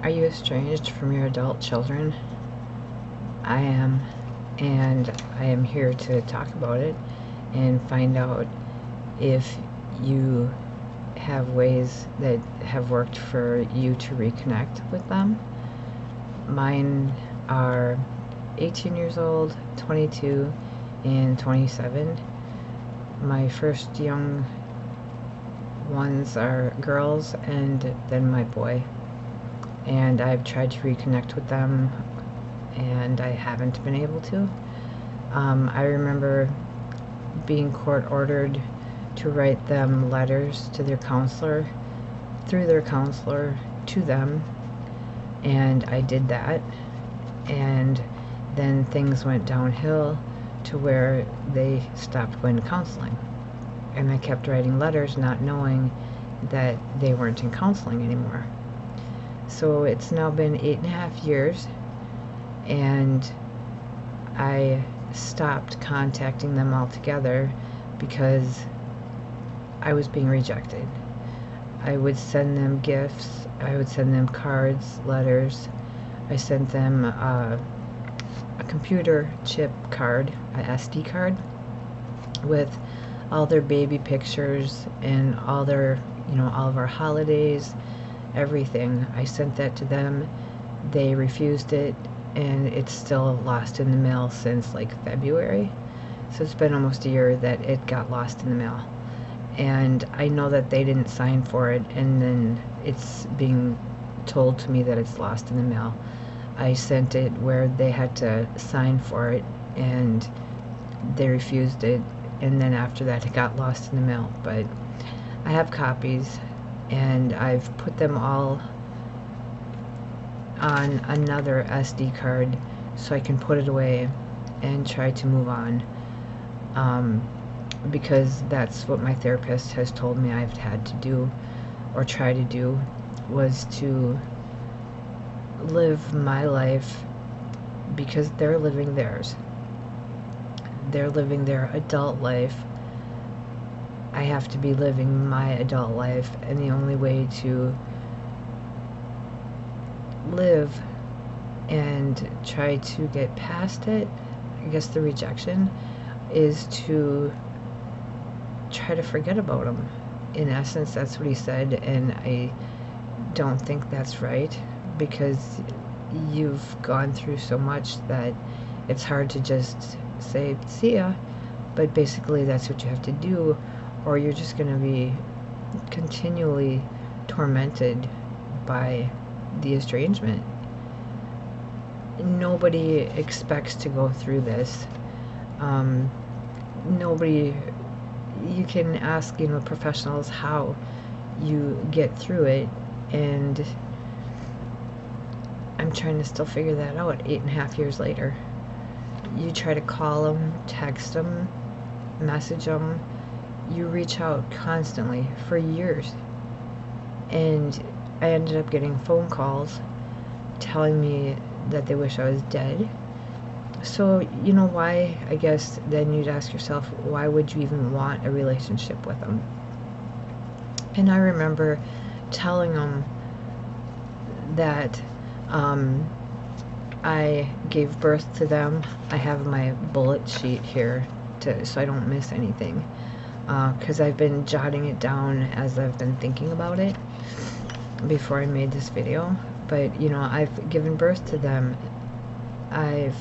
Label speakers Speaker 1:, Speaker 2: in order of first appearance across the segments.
Speaker 1: Are you estranged from your adult children? I am, and I am here to talk about it and find out if you have ways that have worked for you to reconnect with them. Mine are 18 years old, 22, and 27. My first young ones are girls and then my boy. And I've tried to reconnect with them and I haven't been able to. I remember being court ordered to write them letters to their counselor, through their counselor to them, and I did that, and then things went downhill to where they stopped going to counseling, and I kept writing letters not knowing that they weren't in counseling anymore. So it's now been 8.5 years, and I stopped contacting them altogether because I was being rejected. I would send them gifts, I would send them cards, letters. I sent them a computer chip card, a SD card, with all their baby pictures and all their, all of our holidays, everything. I sent that to them. They refused it, and it's still lost in the mail since like February. So it's been almost a year that it got lost in the mail. And I know that they didn't sign for it, and then it's being told to me that it's lost in the mail. I sent it where they had to sign for it, and they refused it, and then after that it got lost in the mail. But I have copies, and I've put them all on another SD card so I can put it away and try to move on, because that's what my therapist has told me I've had to do, or try to do, was to live my life, because they're living theirs. They're living their adult life. I have to be living my adult life, and the only way to live and try to get past it, I guess the rejection, is to try to forget about them. In essence, that's what he said, and I don't think that's right, because you've gone through so much that it's hard to just say see ya. But basically that's what you have to do, or you're just going to be continually tormented by the estrangement. Nobody expects to go through this. Nobody, you can ask, professionals how you get through it, and I'm trying to still figure that out 8.5 years later. You try to call them, text them, message them, you reach out constantly for years, and I ended up getting phone calls telling me that they wish I was dead. So why, I guess then you'd ask yourself, why would you even want a relationship with them? And I remember telling them that I gave birth to them. I have my bullet sheet here so I don't miss anything, because I've been jotting it down as I've been thinking about it before I made this video. But I've given birth to them. I've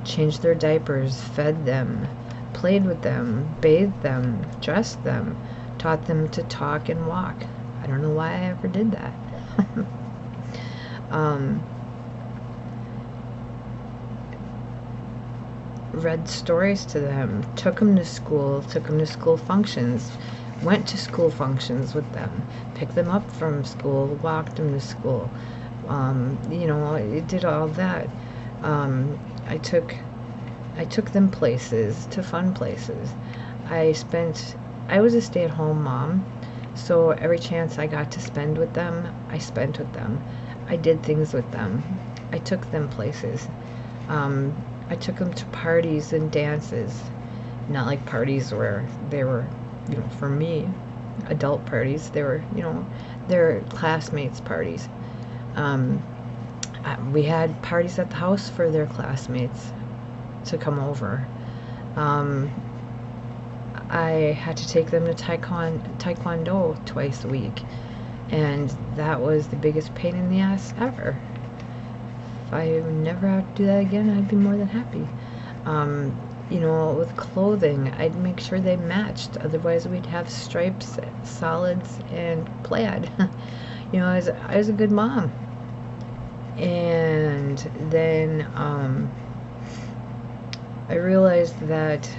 Speaker 1: changed their diapers, fed them, played with them, bathed them, dressed them, taught them to talk and walk. I don't know why I ever did that. Read stories to them, took them to school functions, went to school functions with them, picked them up from school, walked them to school. It did all that. I took them places, to fun places. I was a stay-at-home mom, so every chance I got to spend with them, I spent with them. I did things with them. I took them places. I took them to parties and dances, not like parties where they were, for me, adult parties. They were, their classmates' parties. We had parties at the house for their classmates to come over. I had to take them to taekwondo twice a week, and that was the biggest pain in the ass ever. If I never have to do that again, I'd be more than happy. You know, with clothing, I'd make sure they matched. Otherwise, we'd have stripes, solids, and plaid. You know, I was a good mom. And then I realized that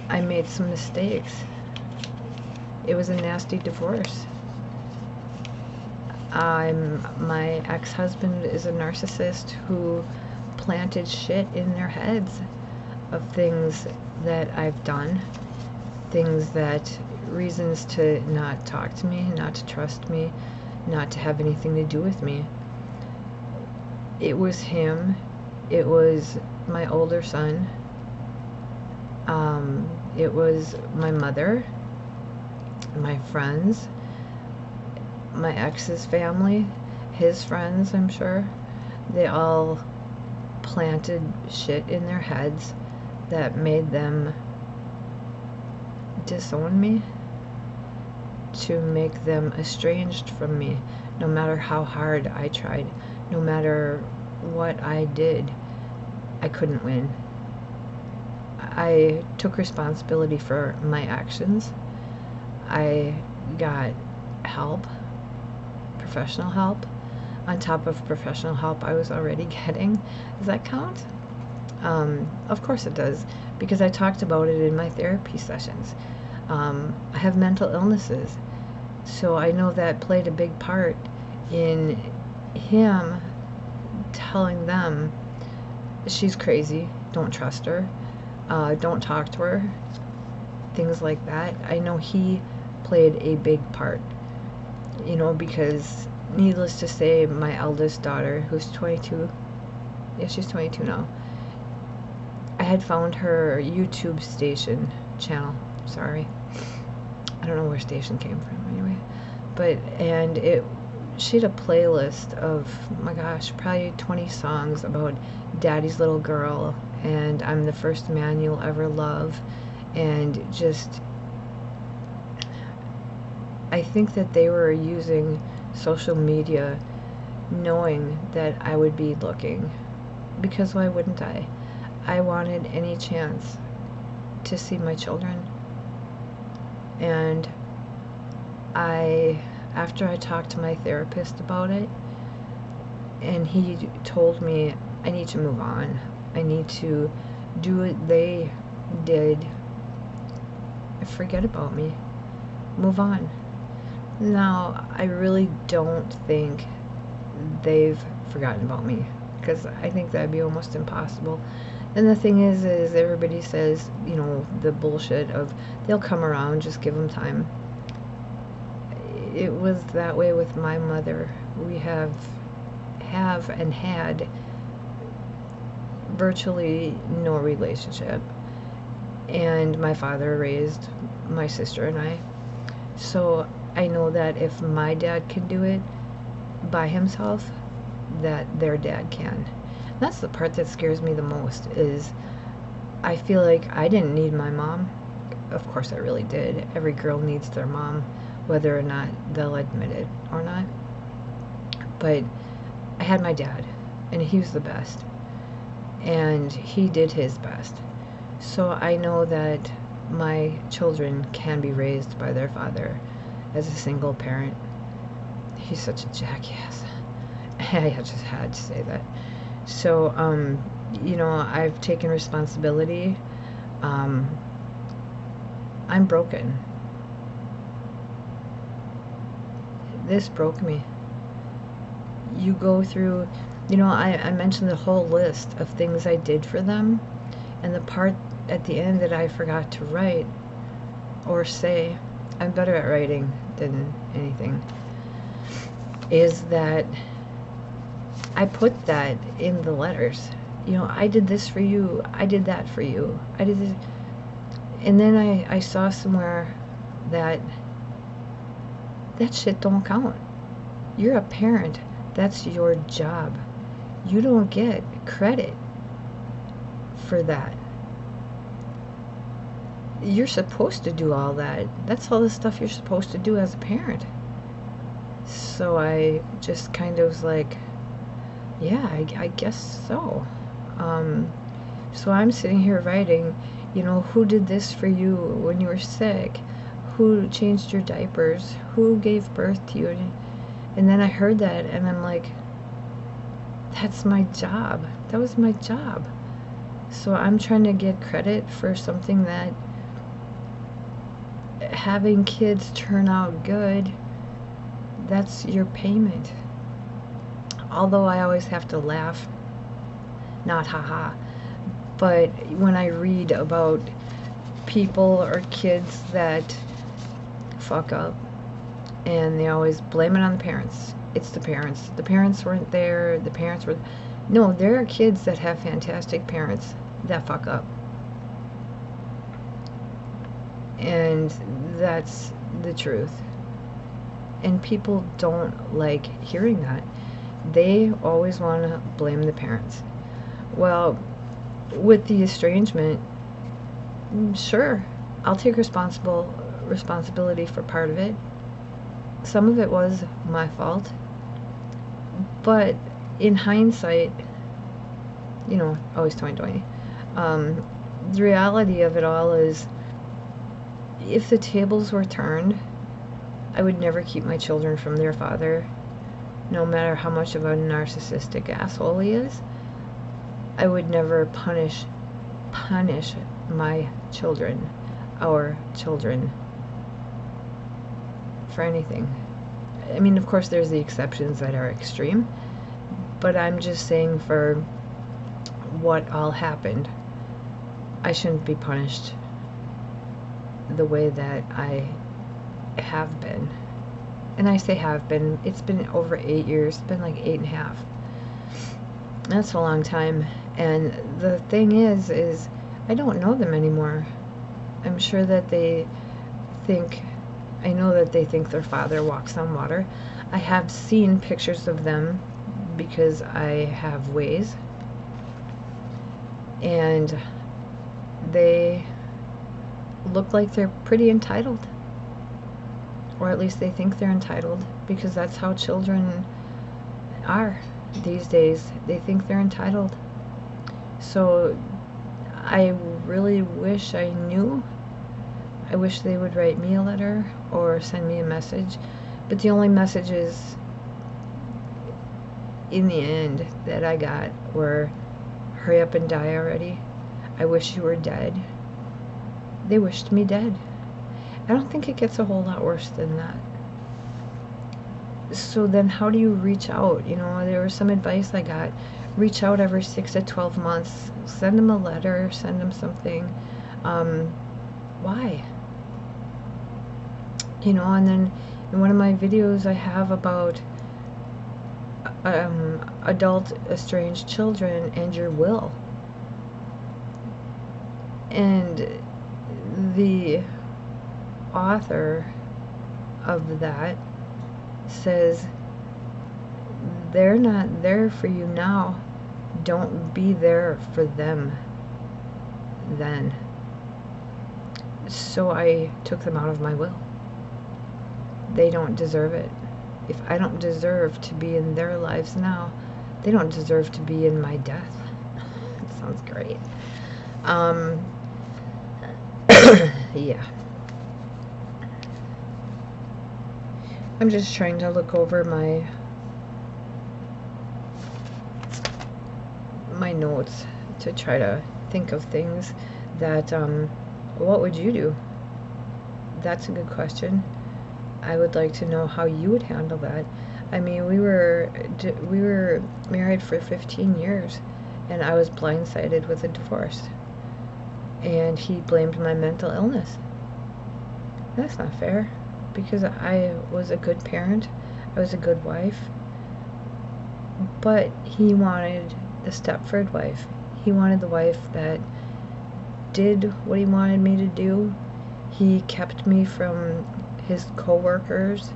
Speaker 1: I made some mistakes. It was a nasty divorce. My ex-husband is a narcissist who planted shit in their heads of things that I've done, reasons to not talk to me, not to trust me, not to have anything to do with me. It was him. It was my older son. It was my mother, my friends, my ex's family, his friends, I'm sure. They all planted shit in their heads that made them disown me, to make them estranged from me. No matter how hard I tried, no matter what I did, I couldn't win. I took responsibility for my actions. I got help, professional help, on top of professional help I was already getting. Does that count? Of course it does, because I talked about it in my therapy sessions. I have mental illnesses, so I know that played a big part in him telling them, she's crazy, don't trust her, don't talk to her, things like that. I know he played a big part, you know, because needless to say, my eldest daughter, who's 22, yeah, she's 22 now, I had found her YouTube channel, sorry, I don't know where station came from anyway, and she had a playlist of, my gosh, probably 20 songs about daddy's little girl, and I'm the first man you'll ever love, and just, I think that they were using social media knowing that I would be looking, because why wouldn't I? I wanted any chance to see my children. And after I talked to my therapist about it, and he told me I need to move on, I need to do what they did, forget about me, move on. Now, I really don't think they've forgotten about me, because I think that'd be almost impossible. And the thing is everybody says, you know, the bullshit of they'll come around, just give them time. It was that way with my mother. We have and had virtually no relationship. And my father raised my sister and I. So I know that if my dad can do it by himself, that their dad can. And that's the part that scares me the most, is I feel like I didn't need my mom. Of course I really did. Every girl needs their mom, whether or not they'll admit it or not. But I had my dad, and he was the best. And he did his best. So I know that my children can be raised by their father as a single parent. He's such a jackass. I just had to say that. So, you know, I've taken responsibility. I'm broken. This broke me. You go through, you know, I mentioned the whole list of things I did for them, and the part at the end that I forgot to write or say, I'm better at writing than anything, is that I put that in the letters. You know, I did this for you, I did that for you, I did this. And then I saw somewhere that shit don't count. You're a parent. That's your job. You don't get credit for that. You're supposed to do all that. That's all the stuff you're supposed to do as a parent. So I just kind of was like, yeah, I guess so. So I'm sitting here writing, you know, who did this for you when you were sick? Who changed your diapers? Who gave birth to you? And then I heard that, and I'm like, that's my job. That was my job. So I'm trying to get credit for something that having kids turn out good, that's your payment. Although I always have to laugh, not haha, but when I read about people or kids that fuck up and they always blame it on the parents. It's the parents. The parents weren't there. The parents were... No, there are kids that have fantastic parents that fuck up. And that's the truth. And people don't like hearing that. They always want to blame the parents. Well, with the estrangement, sure, I'll take responsibility for part of it. Some of it was my fault. But in hindsight, you know, always 20/20. The reality of it all is, if the tables were turned, I would never keep my children from their father, no matter how much of a narcissistic asshole he is. I would never punish my children, our children, for anything. I mean, of course, there's the exceptions that are extreme, but I'm just saying for what all happened, I shouldn't be punished the way that I have been. And I say have been, it's been over 8 years, it's been like 8.5. That's a long time. And the thing is I don't know them anymore. I'm sure that I know that they think their father walks on water. I have seen pictures of them because I have Waze, and they look like they're pretty entitled, or at least they think they're entitled, because that's how children are these days. They think they're entitled. So I really wish I knew. I wish they would write me a letter or send me a message, but the only messages in the end that I got were, hurry up and die already. I wish you were dead. They wished me dead. I don't think it gets a whole lot worse than that. So then how do you reach out? You know, there was some advice I got. Reach out every 6 to 12 months. Send them a letter. Send them something. Why? You know, and then in one of my videos I have about adult estranged children and your will. And the author of that says, they're not there for you now. Don't be there for them then. So I took them out of my will. They don't deserve it. If I don't deserve to be in their lives now, they don't deserve to be in my death. It sounds great. Yeah. I'm just trying to look over my notes to try to think of things that, what would you do? That's a good question. I would like to know how you would handle that. I mean, we were married for 15 years, and I was blindsided with a divorce. And he blamed my mental illness. That's not fair, because I was a good parent, I was a good wife, but he wanted the Stepford wife. He wanted the wife that did what he wanted me to do. He kept me from his co-workers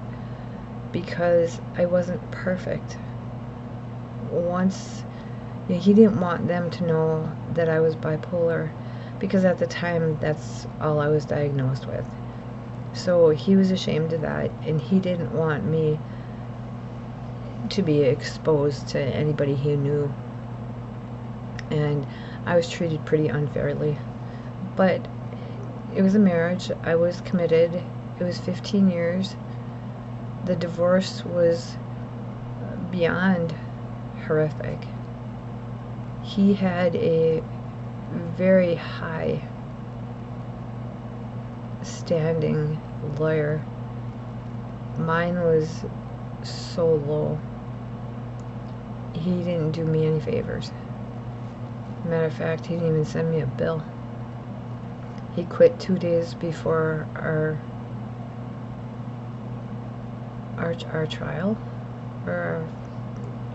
Speaker 1: because I wasn't perfect. once, he didn't want them to know that I was bipolar, because at the time that's all I was diagnosed with. So he was ashamed of that, and he didn't want me to be exposed to anybody he knew. And I was treated pretty unfairly. But it was a marriage. I was committed. It was 15 years. The divorce was beyond horrific. He had a very high standing lawyer. Mine was so low. He didn't do me any favors. Matter of fact, he didn't even send me a bill. He quit 2 days before our trial, or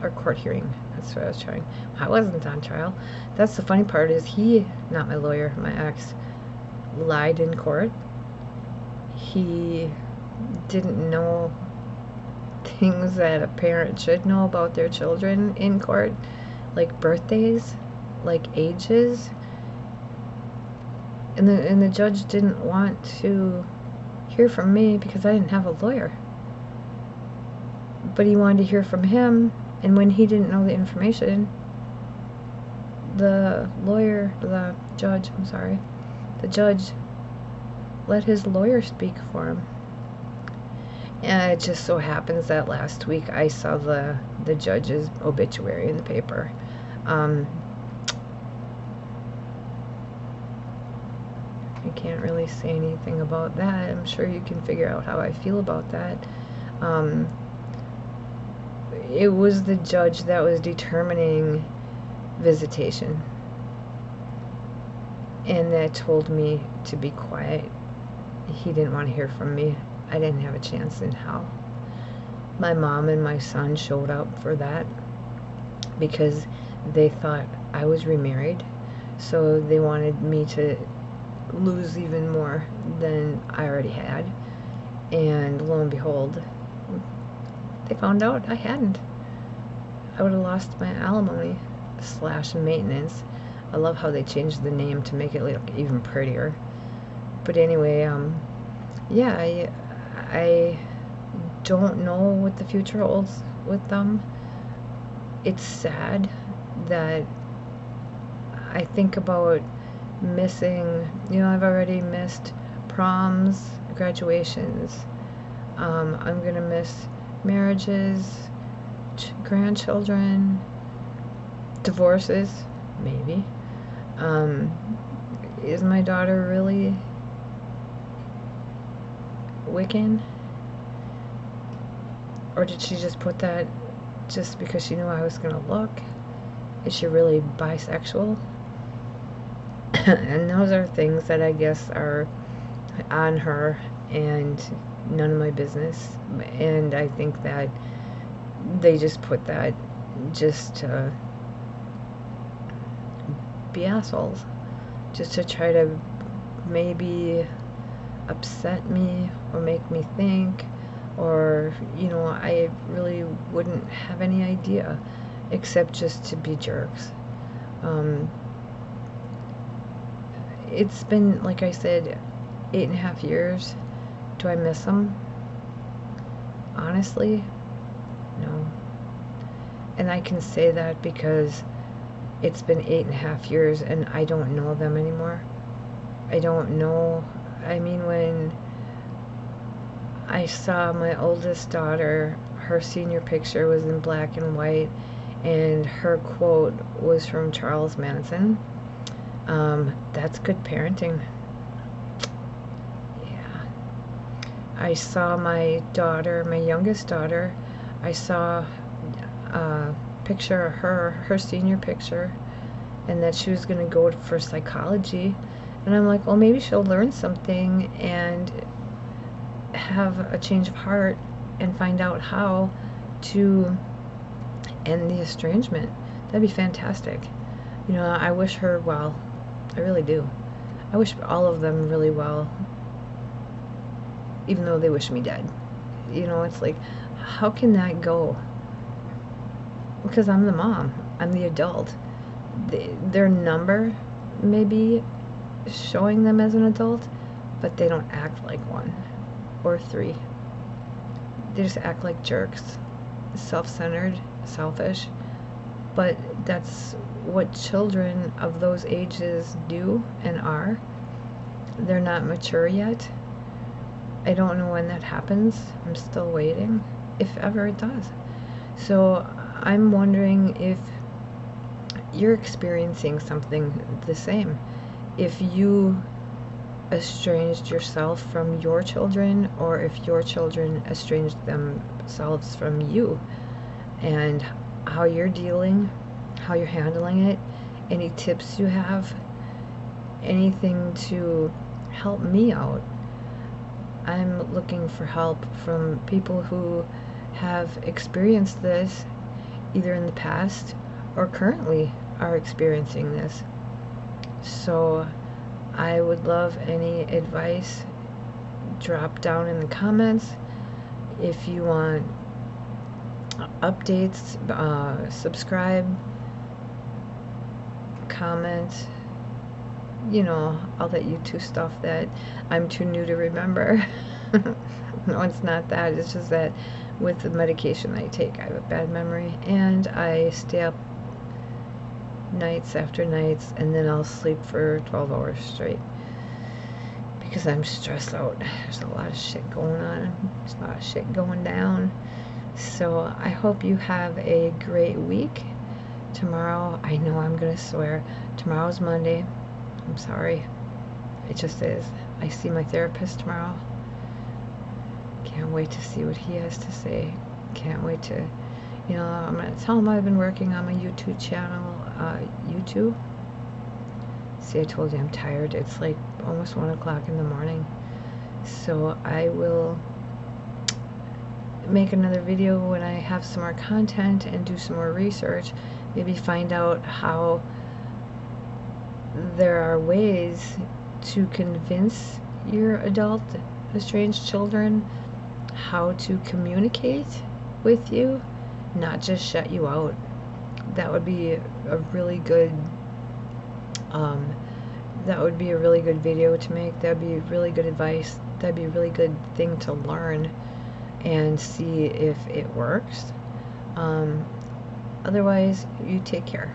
Speaker 1: our court hearing. That's what I was trying. I wasn't on trial. That's the funny part, is he, not my lawyer, my ex, lied in court. He didn't know things that a parent should know about their children in court, like birthdays, like ages. And the judge didn't want to hear from me because I didn't have a lawyer. But he wanted to hear from him, and when he didn't know the information, the judge let his lawyer speak for him. And it just so happens that last week I saw the judge's obituary in the paper. I can't really say anything about that. I'm sure you can figure out how I feel about that. It was the judge that was determining visitation, and that told me to be quiet. He didn't want to hear from me. I didn't have a chance in hell. My mom and my son showed up for that because they thought I was remarried, so they wanted me to lose even more than I already had. And lo and behold, they found out I hadn't. I would have lost my alimony / maintenance. I love how they changed the name to make it look even prettier. But anyway, yeah, I don't know what the future holds with them. It's sad that I think about missing, I've already missed proms, graduations. I'm gonna miss marriages, grandchildren, divorces, maybe. Is my daughter really Wiccan? Or did she just put that just because she knew I was gonna look? Is she really bisexual? And those are things that I guess are on her and none of my business. And I think that they just put that just to be assholes, just to try to maybe upset me or make me think, or I really wouldn't have any idea except just to be jerks. It's been, like I said, 8.5 years. Do I miss them? Honestly, no. And I can say that because it's been 8.5 years and I don't know them anymore. I don't know. I mean, when I saw my oldest daughter, her senior picture was in black and white, and her quote was from Charles Manson. That's good parenting. Yeah. I saw my daughter, my youngest daughter, I saw a picture of her senior picture, and that she was going to go for psychology. And I'm like, well, maybe she'll learn something and have a change of heart and find out how to end the estrangement. That'd be fantastic. I wish her well. I really do. I wish all of them really well, even though they wish me dead. It's like, how can that go? because I'm the mom, I'm the adult. Their number may be showing them as an adult, but they don't act like one or three. They just act like jerks, self-centered, selfish. But that's what children of those ages do and are. They're not mature yet. I don't know when that happens. I'm still waiting, if ever it does. So I'm wondering if you're experiencing something the same. If you estranged yourself from your children, or if your children estranged themselves from you, and how you're dealing, how you're handling it, any tips you have, anything to help me out. I'm looking for help from people who have experienced this either in the past or currently are experiencing this. So I would love any advice. Drop down in the comments. If you want updates, subscribe, comment, you know, all that YouTube stuff that I'm too new to remember. No, it's not that. It's just that with the medication I take, I have a bad memory, and I stay up nights after nights, and then I'll sleep for 12 hours straight because I'm stressed out. There's a lot of shit going on. There's a lot of shit going down. So I hope you have a great week. Tomorrow, I know I'm gonna swear, tomorrow's Monday. I'm sorry. It just is. I see my therapist tomorrow. Can't wait to see what he has to say. Can't wait to, you know, I'm going to tell him I've been working on my YouTube channel. YouTube. See, I told you I'm tired. It's like almost 1 o'clock in the morning. So I will make another video when I have some more content and do some more research. Maybe find out how there are ways to convince your adult estranged children how to communicate with you, not just shut you out. That would be a really good video to make. That'd be really good advice. That'd be a really good thing to learn and see if it works. Otherwise, you take care.